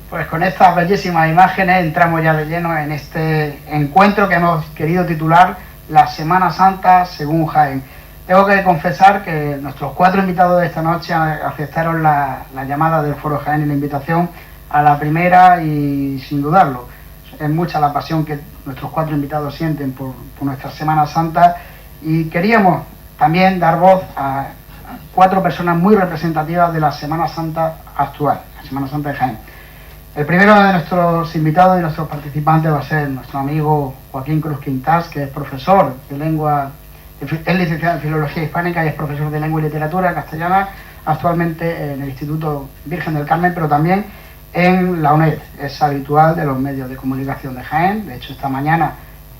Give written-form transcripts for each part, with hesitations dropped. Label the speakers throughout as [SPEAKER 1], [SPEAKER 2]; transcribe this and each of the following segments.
[SPEAKER 1] Pues con estas bellísimas imágenes entramos ya de lleno en este encuentro que hemos querido titular La Semana Santa según Jaén. Tengo que confesar que nuestros 4 invitados de esta noche aceptaron la llamada del Foro Jaén y la invitación a la primera, y sin dudarlo, es mucha la pasión que nuestros 4 invitados sienten por nuestra Semana Santa, y queríamos también dar voz a 4 personas muy representativas de la Semana Santa actual, la Semana Santa de Jaén. El primero de nuestros invitados y nuestros participantes va a ser nuestro amigo Joaquín Cruz Quintás, que es profesor de lengua, es licenciado en Filología Hispánica y es profesor de Lengua y Literatura castellana, actualmente en el Instituto Virgen del Carmen, pero también en la UNED. Es habitual de los medios de comunicación de Jaén. De hecho, esta mañana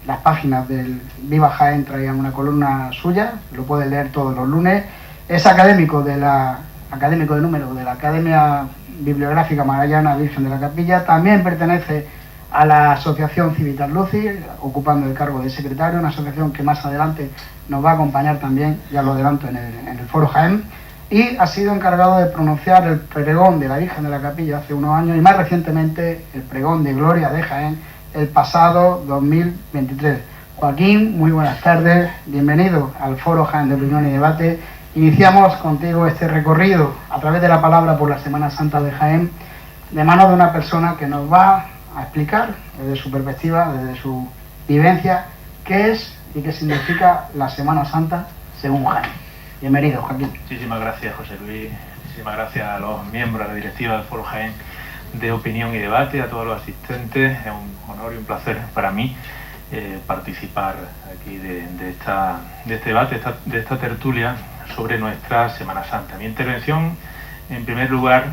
[SPEAKER 1] las páginas del Viva Jaén traían una columna suya, lo pueden leer todos los lunes. Es académico de número de la Academia Bibliográfica Magallana Virgen de la Capilla. También pertenece a la Asociación Civitas Lucis, ocupando el cargo de secretario, una asociación que más adelante nos va a acompañar también, ya lo adelanto, en el Foro Jaén, y ha sido encargado de pronunciar el pregón de la Virgen de la Capilla hace unos años, y más recientemente el pregón de Gloria de Jaén el pasado 2023. Joaquín, muy buenas tardes, bienvenido al Foro Jaén de Opinión y Debate. Iniciamos contigo este recorrido a través de la palabra por la Semana Santa de Jaén, de manos de una persona que nos va a explicar desde su perspectiva, desde su vivencia, qué es y qué significa la Semana Santa según Jaén. Bienvenido, Joaquín.
[SPEAKER 2] Muchísimas gracias, José Luis. Muchísimas gracias a los miembros de la directiva del Foro Jaén de Opinión y Debate, a todos los asistentes. Es un honor y un placer para mí participar aquí de este debate, de esta tertulia sobre nuestra Semana Santa. Mi intervención, en primer lugar,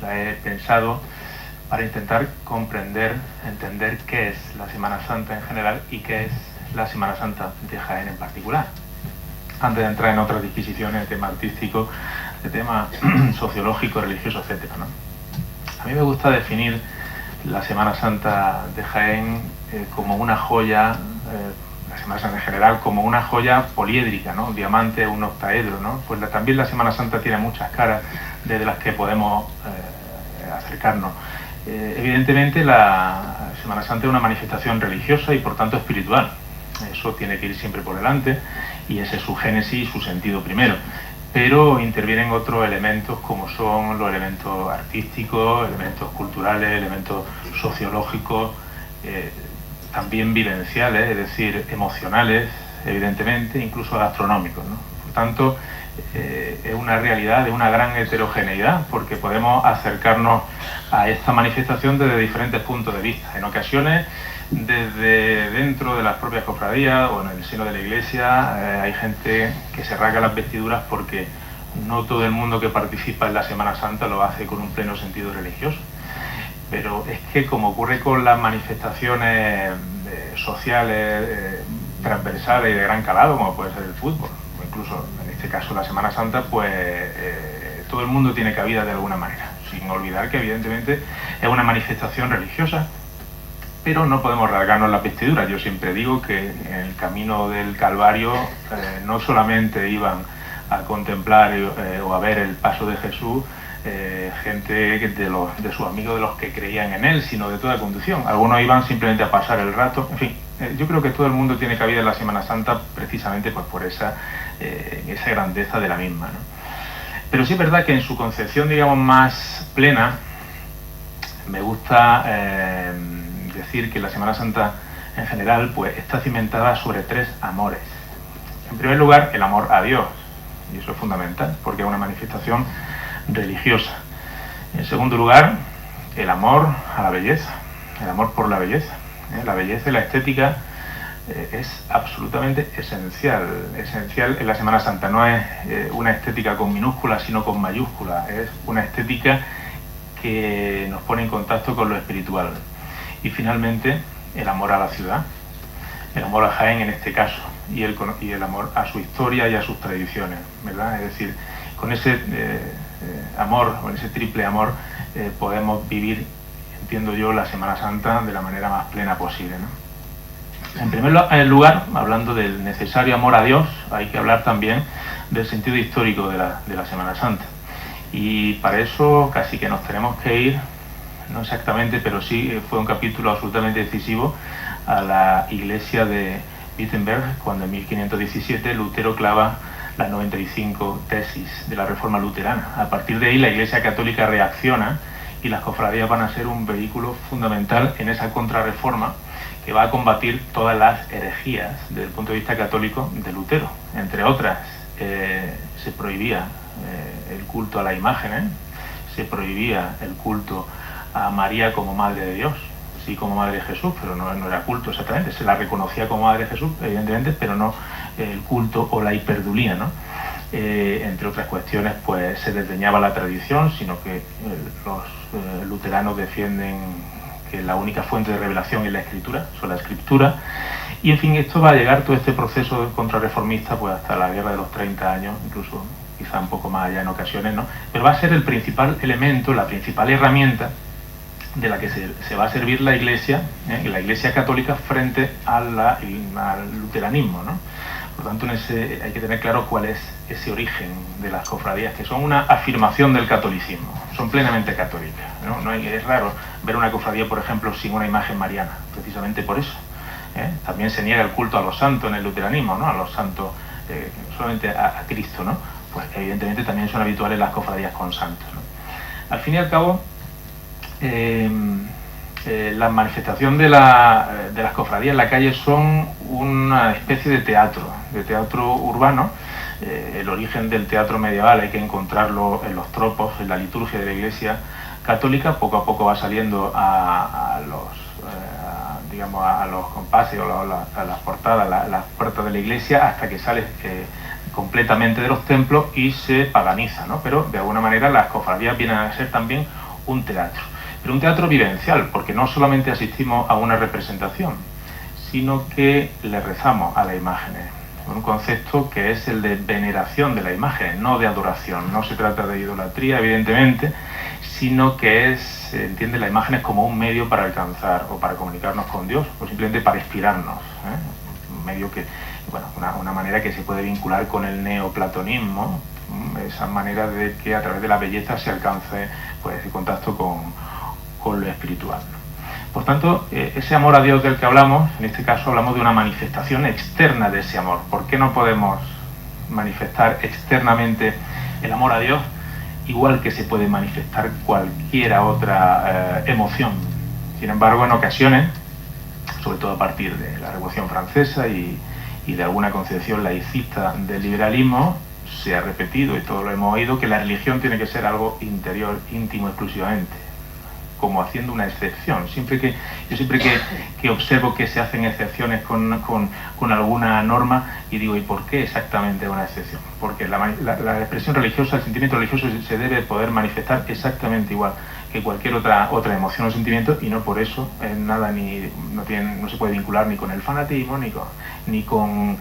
[SPEAKER 2] la he pensado para intentar comprender, entender qué es la Semana Santa en general y qué es la Semana Santa de Jaén en particular, antes de entrar en otras disquisiciones de tema artístico, de tema sociológico, religioso, etc., ¿no? A mí me gusta definir la Semana Santa de Jaén como una joya, la Semana Santa en general como una joya poliédrica, ¿no? Un diamante, un octaedro, ¿no? Pues también la Semana Santa tiene muchas caras desde las que podemos acercarnos. Evidentemente la Semana Santa es una manifestación religiosa y por tanto espiritual. Eso tiene que ir siempre por delante y ese es su génesis y su sentido primero. Pero intervienen otros elementos como son los elementos artísticos, elementos culturales, elementos sociológicos, también vivenciales, es decir, emocionales, evidentemente, incluso gastronómicos, ¿no? Por tanto, es una realidad de una gran heterogeneidad, porque podemos acercarnos a esta manifestación desde diferentes puntos de vista. En ocasiones, desde dentro de las propias cofradías o en el seno de la iglesia, hay gente que se rasga las vestiduras porque no todo el mundo que participa en la Semana Santa lo hace con un pleno sentido religioso. Pero es que, como ocurre con las manifestaciones sociales, transversales y de gran calado, como puede ser el fútbol, o incluso en este caso la Semana Santa, pues todo el mundo tiene cabida de alguna manera, sin olvidar que evidentemente es una manifestación religiosa, pero no podemos rasgarnos las vestiduras. Yo siempre digo que en el camino del Calvario no solamente iban a contemplar o a ver el paso de Jesús gente de sus amigos, de los que creían en él, sino de toda condición. Algunos iban simplemente a pasar el rato. En fin, yo creo que todo el mundo tiene cabida en la Semana Santa precisamente pues por esa grandeza de la misma, ¿no? Pero sí es verdad que en su concepción, digamos, más plena, me gusta decir que la Semana Santa en general pues está cimentada sobre 3 amores. En primer lugar, el amor a Dios, y eso es fundamental porque es una manifestación religiosa. En segundo lugar, el amor a la belleza, el amor por la belleza. La belleza y la estética es absolutamente esencial en la Semana Santa. No es una estética con minúscula, sino con mayúscula. Es una estética que nos pone en contacto con lo espiritual. Y finalmente, el amor a la ciudad, el amor a Jaén en este caso, y el amor a su historia y a sus tradiciones, ¿verdad? Es decir, con ese amor, con ese triple amor, podemos vivir, entiendo yo, la Semana Santa de la manera más plena posible, ¿no? En primer lugar, hablando del necesario amor a Dios, hay que hablar también del sentido histórico de la Semana Santa. Y para eso casi que nos tenemos que ir no exactamente, pero sí fue un capítulo absolutamente decisivo a la iglesia de Wittenberg, cuando en 1517 Lutero clava las 95 tesis de la Reforma luterana. A partir de ahí la Iglesia Católica reacciona y las cofradías van a ser un vehículo fundamental en esa contrarreforma que va a combatir todas las herejías desde el punto de vista católico de Lutero. Entre otras, se prohibía el culto a las imágenes, se prohibía el culto a María como Madre de Dios, sí como Madre de Jesús, pero no era culto exactamente, se la reconocía como Madre de Jesús, evidentemente, pero no el culto o la hiperdulía, ¿no? Entre otras cuestiones, pues se desdeñaba la tradición, sino que los luteranos defienden que la única fuente de revelación es la Escritura, son la Escritura, y en fin, esto va a llegar, todo este proceso contrarreformista, pues hasta la Guerra de los 30 años, incluso quizá un poco más allá en ocasiones, ¿no? Pero va a ser el principal elemento, la principal herramienta de la que se va a servir la Iglesia católica frente al luteranismo, ¿no? Por tanto, hay que tener claro cuál es ese origen de las cofradías, que son una afirmación del catolicismo, son plenamente católicas, ¿no? Es raro ver una cofradía, por ejemplo, sin una imagen mariana, precisamente por eso. También se niega el culto a los santos en el luteranismo, ¿no? A los santos, solamente a Cristo, ¿no? Pues evidentemente también son habituales las cofradías con santos, ¿no? Al fin y al cabo, la manifestación de las cofradías en la calle son una especie de teatro urbano. El origen del teatro medieval hay que encontrarlo en los tropos, en la liturgia de la Iglesia católica. Poco a poco va saliendo a los compases o a las portadas, las puertas de la Iglesia, hasta que sale completamente de los templos y se paganiza, ¿no? Pero de alguna manera las cofradías vienen a ser también un teatro. Pero un teatro vivencial, porque no solamente asistimos a una representación, sino que le rezamos a las imágenes. Un concepto que es el de veneración de las imágenes, no de adoración. No se trata de idolatría, evidentemente, sino que se entiende las imágenes como un medio para alcanzar o para comunicarnos con Dios, o simplemente para inspirarnos. Un medio que, bueno, una manera que se puede vincular con el neoplatonismo, esa manera de que a través de la belleza se alcance, pues, el contacto con lo espiritual, ¿no? Por tanto, ese amor a Dios del que hablamos, en este caso hablamos de una manifestación externa de ese amor. ¿Por qué no podemos manifestar externamente el amor a Dios igual que se puede manifestar cualquier otra emoción? Sin embargo, en ocasiones, sobre todo a partir de la Revolución Francesa y de alguna concepción laicista del liberalismo, se ha repetido, y todos lo hemos oído, que la religión tiene que ser algo interior, íntimo exclusivamente, como haciendo una excepción. Yo siempre que observo que se hacen excepciones con alguna norma, y digo, ¿y por qué exactamente una excepción? Porque la expresión religiosa, el sentimiento religioso se debe poder manifestar exactamente igual que cualquier otra emoción o sentimiento, y no por eso nada no se puede vincular ni con el fanatismo, ni con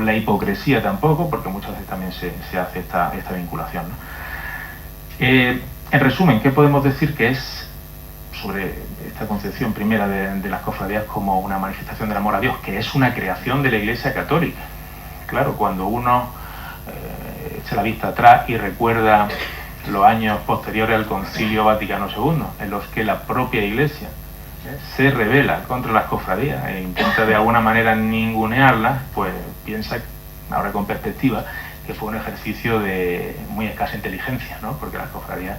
[SPEAKER 2] la hipocresía tampoco, porque muchas veces también se hace esta vinculación, ¿no? En resumen, ¿qué podemos decir que es sobre esta concepción primera de las cofradías como una manifestación del amor a Dios, que es una creación de la Iglesia Católica? Claro, cuando uno echa la vista atrás y recuerda los años posteriores al Concilio Vaticano II, en los que la propia Iglesia se rebela contra las cofradías e intenta de alguna manera ningunearlas, pues piensa, ahora con perspectiva, que fue un ejercicio de muy escasa inteligencia, ¿no? Porque las cofradías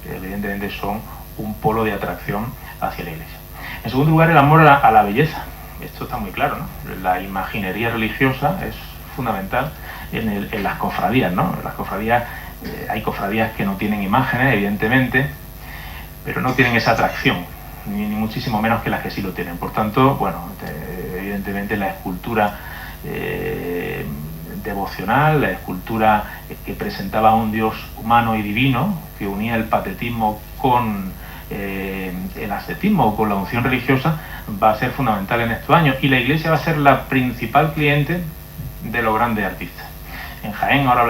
[SPEAKER 2] evidentemente son un polo de atracción hacia la Iglesia. En segundo lugar, el amor a la belleza. Esto está muy claro, ¿no? La imaginería religiosa es fundamental en las cofradías, ¿no? En las cofradías, hay cofradías que no tienen imágenes, evidentemente, pero no tienen esa atracción, ni muchísimo menos que las que sí lo tienen. Por tanto, bueno, evidentemente la escultura devocional, la escultura que presentaba a un Dios humano y divino, que unía el patetismo con el ascetismo o con la unción religiosa, va a ser fundamental en estos años, y la Iglesia va a ser la principal cliente de los grandes artistas. En Jaén ahora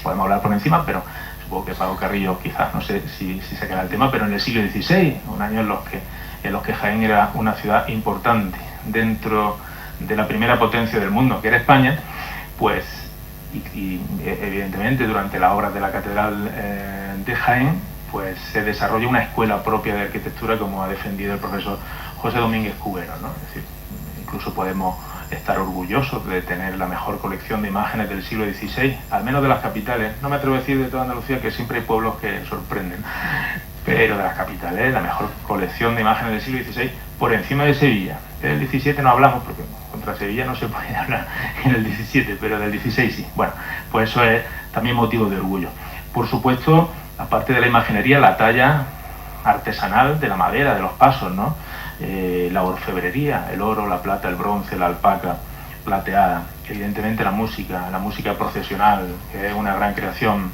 [SPEAKER 2] podemos hablar por encima, pero supongo que Paco Carrillo quizás, no sé si sacará el tema, pero en el siglo XVI, un año en los que Jaén era una ciudad importante dentro de la primera potencia del mundo, que era España, pues, y evidentemente durante las obras de la Catedral de Jaén, pues se desarrolla una escuela propia de arquitectura, como ha defendido el profesor José Domínguez Cubero, ¿no? Es decir, incluso podemos estar orgullosos de tener la mejor colección de imágenes del siglo XVI, al menos de las capitales. No me atrevo a decir de toda Andalucía, que siempre hay pueblos que sorprenden, pero de las capitales, la mejor colección de imágenes del siglo XVI, por encima de Sevilla. Del XVII no hablamos, porque contra Sevilla no se puede hablar en el XVII, pero del XVI sí. Bueno, pues eso es también motivo de orgullo. Por supuesto, aparte de la imaginería, la talla artesanal de la madera, de los pasos, ¿no? La orfebrería, el oro, la plata, el bronce, la alpaca plateada. Evidentemente la música procesional, que es una gran creación,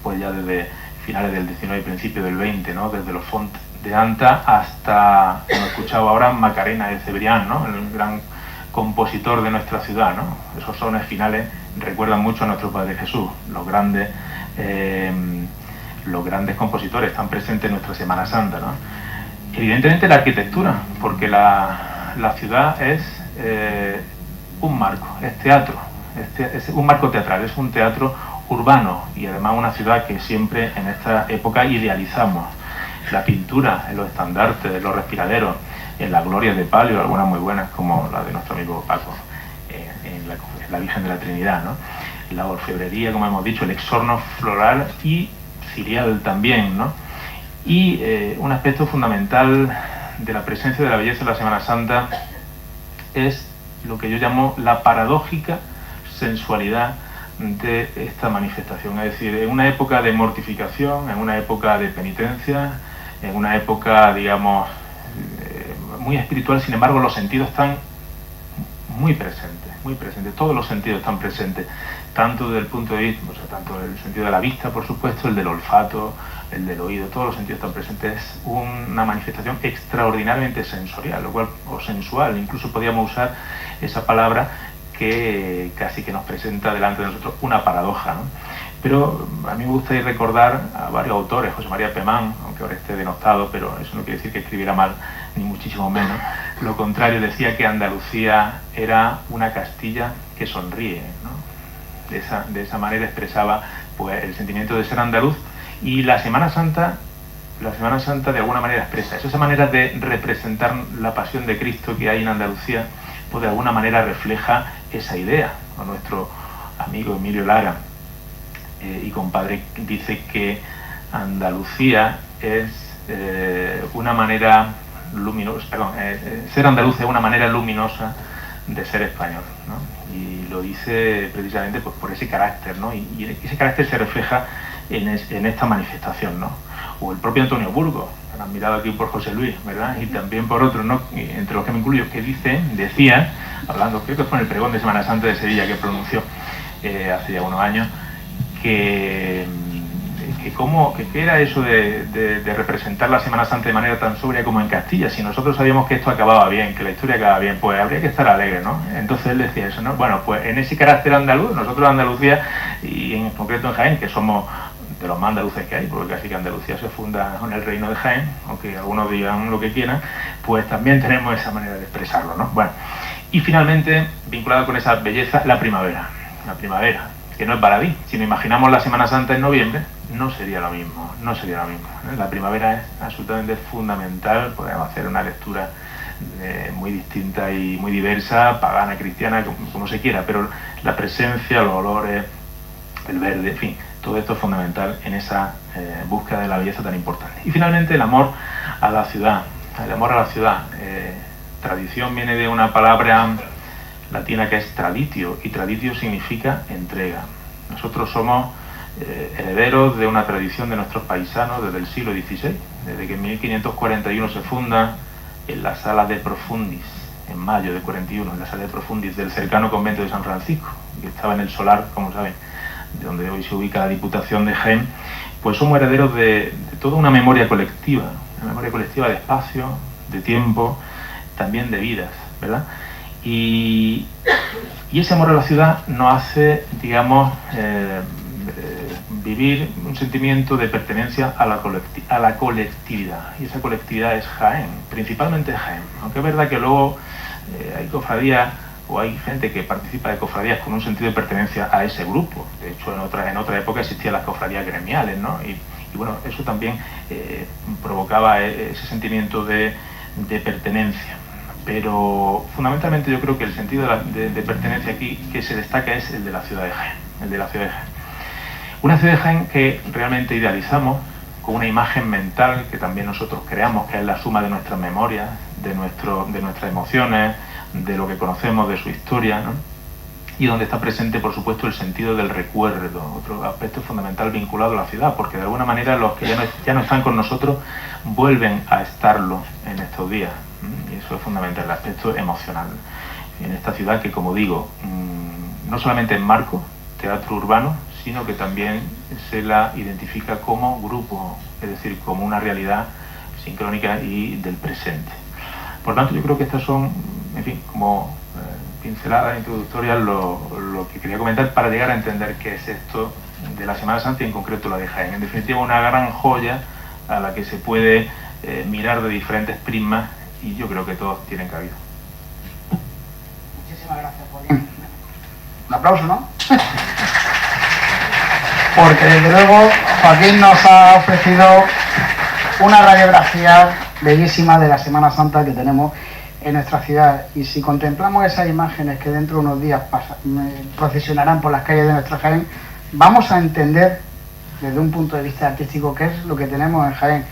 [SPEAKER 2] pues ya desde finales del XIX y principio del XX, ¿no? Desde los Font de Anta hasta, como he escuchado ahora, Macarena de Cebrián, ¿no? El gran compositor de nuestra ciudad, ¿no? Esos sones finales recuerdan mucho a nuestro Padre Jesús. Los grandes compositores están presentes en nuestra Semana Santa, ¿no? Evidentemente la arquitectura, porque la ciudad es un marco, es teatro, es un marco teatral, es un teatro urbano, y además una ciudad que siempre en esta época idealizamos. La pintura, en los estandartes, en los respiraderos, en las glorias de palio, algunas muy buenas como la de nuestro amigo Paco, en la Virgen de la Trinidad, ¿no? La orfebrería, como hemos dicho, el exorno floral y cirial también, ¿no? Y un aspecto fundamental de la presencia de la belleza en la Semana Santa es lo que yo llamo la paradójica sensualidad de esta manifestación. Es decir, en una época de mortificación, en una época de penitencia, en una época, digamos, muy espiritual, sin embargo los sentidos están muy presentes, todos los sentidos están presentes, tanto desde el punto de vista, o sea, tanto el sentido de la vista, por supuesto, el del olfato, el del oído, todos los sentidos están presentes. Es una manifestación extraordinariamente sensorial, lo cual, o sensual, incluso podríamos usar esa palabra que casi que nos presenta delante de nosotros una paradoja, ¿no? Pero a mí me gusta recordar a varios autores, José María Pemán, aunque ahora esté denostado, pero eso no quiere decir que escribiera mal, ni muchísimo menos. Lo contrario, decía que Andalucía era una Castilla que sonríe, ¿no? De esa manera expresaba, pues, el sentimiento de ser andaluz, y la Semana Santa de alguna manera expresa eso. Esa manera de representar la pasión de Cristo que hay en Andalucía, pues de alguna manera refleja esa idea. Nuestro amigo Emilio Lara y compadre dice que Andalucía es una manera luminosa, ser andaluz es una manera luminosa de ser español, ¿no? Y lo dice precisamente, pues, por ese carácter, ¿no? Y ese carácter se refleja en esta manifestación, ¿no? O el propio Antonio Burgos, admirado aquí por José Luis, ¿verdad? Y también por otros, ¿no? Entre los que me incluyo, que decía, hablando, creo que fue en el pregón de Semana Santa de Sevilla que pronunció hace ya unos años, que era eso de representar la Semana Santa de manera tan sobria como en Castilla. Si nosotros sabíamos que esto acababa bien, que la historia acababa bien, pues habría que estar alegre, ¿no? Entonces él decía eso, ¿no? Bueno, pues en ese carácter andaluz, nosotros Andalucía, y en concreto en Jaén, que somos de los más andaluces que hay, porque casi que Andalucía se funda en el reino de Jaén, aunque algunos digan lo que quieran, pues también tenemos esa manera de expresarlo, ¿no? Bueno, y finalmente, vinculado con esa belleza, la primavera, que no es baladí. Si nos imaginamos la Semana Santa en noviembre, no sería lo mismo. La primavera es absolutamente fundamental. Podemos hacer una lectura muy distinta y muy diversa, pagana, cristiana, como se quiera, pero la presencia, los olores, el verde, en fin, todo esto es fundamental en esa búsqueda de la belleza tan importante. Y finalmente el amor a la ciudad. Tradición viene de una palabra latina que es traditio, y traditio significa entrega. Nosotros somos herederos de una tradición de nuestros paisanos desde el siglo XVI, desde que en 1541 se funda en la Sala de Profundis, en mayo de 41, en la Sala de Profundis del cercano convento de San Francisco, que estaba en el solar, como saben, de donde hoy se ubica la Diputación de Jaén. Pues somos herederos de toda una memoria colectiva de espacio, de tiempo, también de vidas, ¿verdad? Y ese amor a la ciudad nos hace, digamos, vivir un sentimiento de pertenencia a la colectividad. Y esa colectividad es Jaén, principalmente Jaén. Aunque es verdad que luego hay cofradías o hay gente que participa de cofradías con un sentido de pertenencia a ese grupo. De hecho, en otra época existían las cofradías gremiales, ¿no? Y y bueno, eso también provocaba ese sentimiento de pertenencia. Pero fundamentalmente yo creo que el sentido de pertenencia aquí que se destaca es el de la ciudad de Jaén, el de la ciudad de Jaén. Una ciudad de Jaén que realmente idealizamos con una imagen mental que también nosotros creamos, que es la suma de nuestras memorias, de nuestras emociones, de lo que conocemos de su historia, ¿no? Y donde está presente, por supuesto, el sentido del recuerdo, otro aspecto fundamental vinculado a la ciudad, porque de alguna manera los que ya no están con nosotros vuelven a estarlo en estos días, y eso es fundamental, el aspecto emocional. En esta ciudad que, como digo, no solamente enmarco teatro urbano, sino que también se la identifica como grupo, es decir, como una realidad sincrónica y del presente. Por tanto, yo creo que estas son, en fin, como pinceladas introductorias lo que quería comentar para llegar a entender qué es esto de la Semana Santa y en concreto la de Jaén. En definitiva, una gran joya a la que se puede mirar de diferentes prismas y yo creo que todos tienen cabida.
[SPEAKER 1] Muchísimas gracias, Joaquín. Un aplauso, ¿no? Porque desde luego Joaquín nos ha ofrecido una radiografía bellísima de la Semana Santa que tenemos en nuestra ciudad, y si contemplamos esas imágenes que dentro de unos días procesionarán por las calles de nuestra Jaén, vamos a entender desde un punto de vista artístico qué es lo que tenemos en Jaén.